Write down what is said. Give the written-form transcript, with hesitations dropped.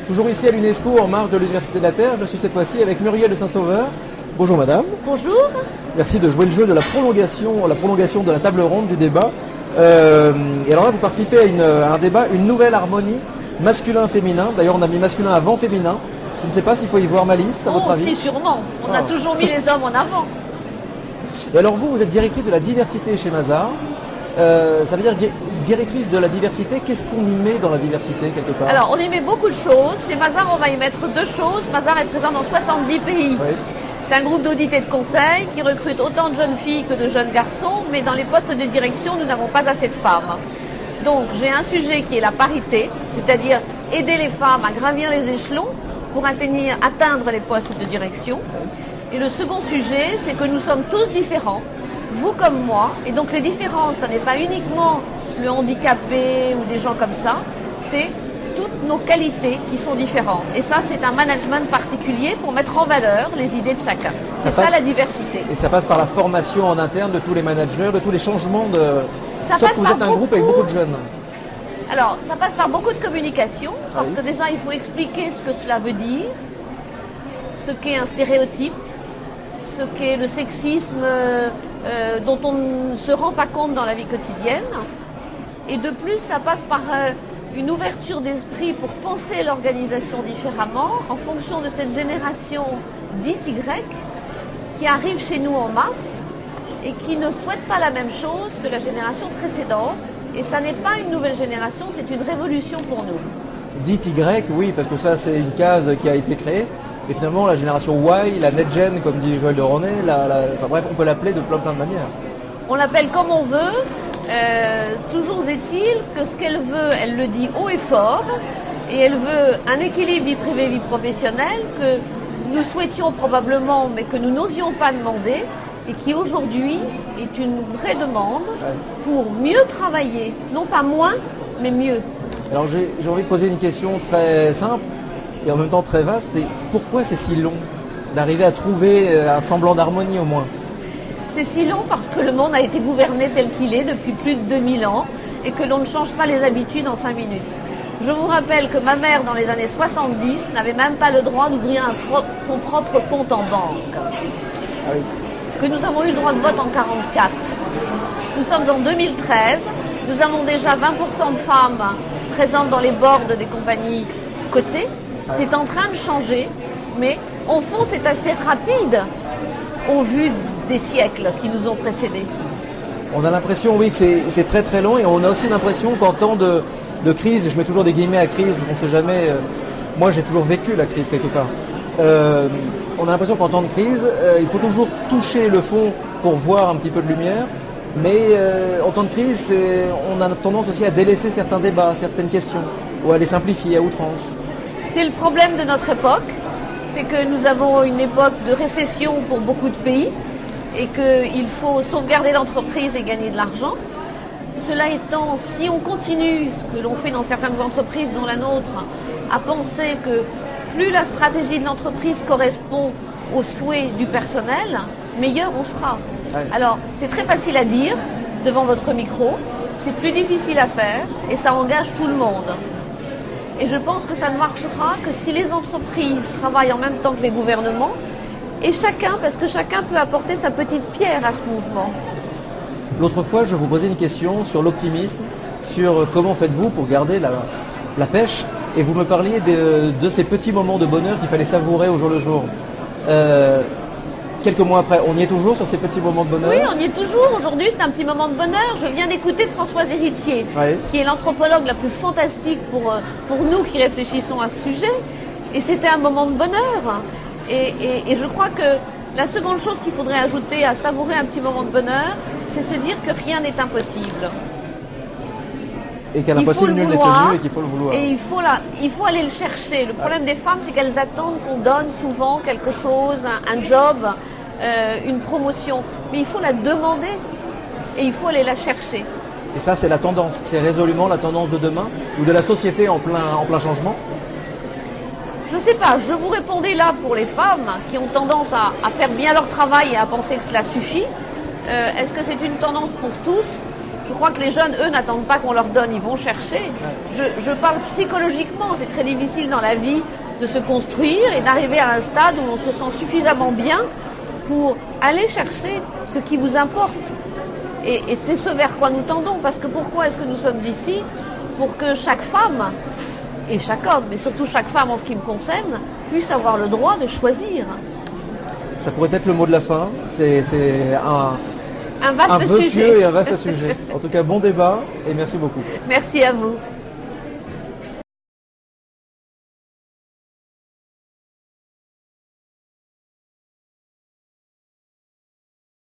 Toujours ici à l'UNESCO, en marge de l'Université de la Terre, je suis cette fois-ci avec Muriel de Saint-Sauveur. Bonjour madame. Bonjour. Merci de jouer le jeu de la prolongation de la table ronde du débat. Et alors là, vous participez à un débat, une nouvelle harmonie masculin-féminin. D'ailleurs, on a mis masculin avant féminin. Je ne sais pas s'il faut y voir malice, à votre avis. Si, sûrement. On a toujours mis les hommes en avant. Et alors vous êtes directrice de la diversité chez Mazars. Ça veut dire directrice de la diversité. Qu'est-ce qu'on y met dans la diversité quelque part? Alors, on y met beaucoup de choses. Chez Mazars, on va y mettre deux choses. Mazars est présent dans 70 pays. Oui. C'est un groupe d'audit et de conseil qui recrute autant de jeunes filles que de jeunes garçons, mais dans les postes de direction, nous n'avons pas assez de femmes. Donc, j'ai un sujet qui est la parité, c'est-à-dire aider les femmes à gravir les échelons pour atteindre les postes de direction. Et le second sujet, c'est que nous sommes tous différents, vous comme moi, et donc les différences, ce n'est pas uniquement le handicapé ou des gens comme ça, c'est toutes nos qualités qui sont différentes. Et ça, c'est un management particulier pour mettre en valeur les idées de chacun. C'est ça la diversité. Et ça passe par la formation en interne de tous les managers, de tous les changements de... Sauf que vous êtes un groupe avec beaucoup de jeunes. Alors, ça passe par beaucoup de communication, parce que déjà, il faut expliquer ce que cela veut dire, ce qu'est un stéréotype, ce qu'est le sexisme dont on ne se rend pas compte dans la vie quotidienne. Et de plus, ça passe par une ouverture d'esprit pour penser l'organisation différemment en fonction de cette génération dite Y qui arrive chez nous en masse et qui ne souhaite pas la même chose que la génération précédente. Et ça n'est pas une nouvelle génération, c'est une révolution pour nous. Dite Y, oui, parce que ça c'est une case qui a été créée. Et finalement la génération Y, la NetGen, comme dit Joël de Ronet, enfin bref, on peut l'appeler de plein de manières. On l'appelle comme on veut. Toujours est-il que ce qu'elle veut, elle le dit haut et fort, et elle veut un équilibre vie privée, vie professionnelle que nous souhaitions probablement, mais que nous n'osions pas demander, et qui aujourd'hui est une vraie demande pour mieux travailler, non pas moins, mais mieux. Alors j'ai envie de poser une question très simple et en même temps très vaste, c'est pourquoi c'est si long d'arriver à trouver un semblant d'harmonie au moins? C'est si long parce que le monde a été gouverné tel qu'il est depuis plus de 2000 ans et que l'on ne change pas les habitudes en 5 minutes. Je vous rappelle que ma mère, dans les années 70, n'avait même pas le droit d'ouvrir son propre compte en banque. Ah oui. Que nous avons eu le droit de vote en 1944. Nous sommes en 2013, nous avons déjà 20% de femmes présentes dans les boards des compagnies cotées. C'est en train de changer, mais au fond c'est assez rapide au vu des siècles qui nous ont précédés. On a l'impression, oui, que c'est très très long et on a aussi l'impression qu'en temps de crise, je mets toujours des guillemets à crise, donc on ne sait jamais, moi j'ai toujours vécu la crise quelque part. On a l'impression qu'en temps de crise, il faut toujours toucher le fond pour voir un petit peu de lumière, mais en temps de crise, on a tendance aussi à délaisser certains débats, certaines questions, ou à les simplifier à outrance. C'est le problème de notre époque, c'est que nous avons une époque de récession pour beaucoup de pays, et qu'il faut sauvegarder l'entreprise et gagner de l'argent. Cela étant, si on continue, ce que l'on fait dans certaines entreprises, dont la nôtre, à penser que plus la stratégie de l'entreprise correspond aux souhaits du personnel, meilleur on sera. Ouais. Alors, c'est très facile à dire devant votre micro, c'est plus difficile à faire et ça engage tout le monde. Et je pense que ça ne marchera que si les entreprises travaillent en même temps que les gouvernements, et chacun, parce que chacun peut apporter sa petite pierre à ce mouvement. L'autre fois, je vous posais une question sur l'optimisme, sur comment faites-vous pour garder la pêche, et vous me parliez de ces petits moments de bonheur qu'il fallait savourer au jour le jour. Quelques mois après, on y est toujours sur ces petits moments de bonheur? Oui, on y est toujours. Aujourd'hui, c'est un petit moment de bonheur. Je viens d'écouter Françoise Héritier, qui est l'anthropologue la plus fantastique pour nous qui réfléchissons à ce sujet. Et c'était un moment de bonheur. Et je crois que la seconde chose qu'il faudrait ajouter à savourer un petit moment de bonheur, c'est se dire que rien n'est impossible. Et qu'à l'impossible, nul n'est tenu et qu'il faut le vouloir. Et il faut aller le chercher. Le problème des femmes, c'est qu'elles attendent qu'on donne souvent quelque chose, un job, une promotion. Mais il faut la demander et il faut aller la chercher. Et ça, c'est la tendance. C'est résolument la tendance de demain ou de la société en plein changement? Je ne sais pas, je vous répondais là pour les femmes qui ont tendance à faire bien leur travail et à penser que cela suffit. Est-ce que c'est une tendance pour tous? Je crois que les jeunes, eux, n'attendent pas qu'on leur donne, ils vont chercher. Je parle psychologiquement, c'est très difficile dans la vie de se construire et d'arriver à un stade où on se sent suffisamment bien pour aller chercher ce qui vous importe. Et c'est ce vers quoi nous tendons, parce que pourquoi est-ce que nous sommes ici? Pour que chaque femme, et chaque homme, mais surtout chaque femme en ce qui me concerne, puisse avoir le droit de choisir. Ça pourrait être le mot de la fin. C'est Un vaste vœu sujet. pieux et un vaste sujet. En tout cas, bon débat et merci beaucoup. Merci à vous.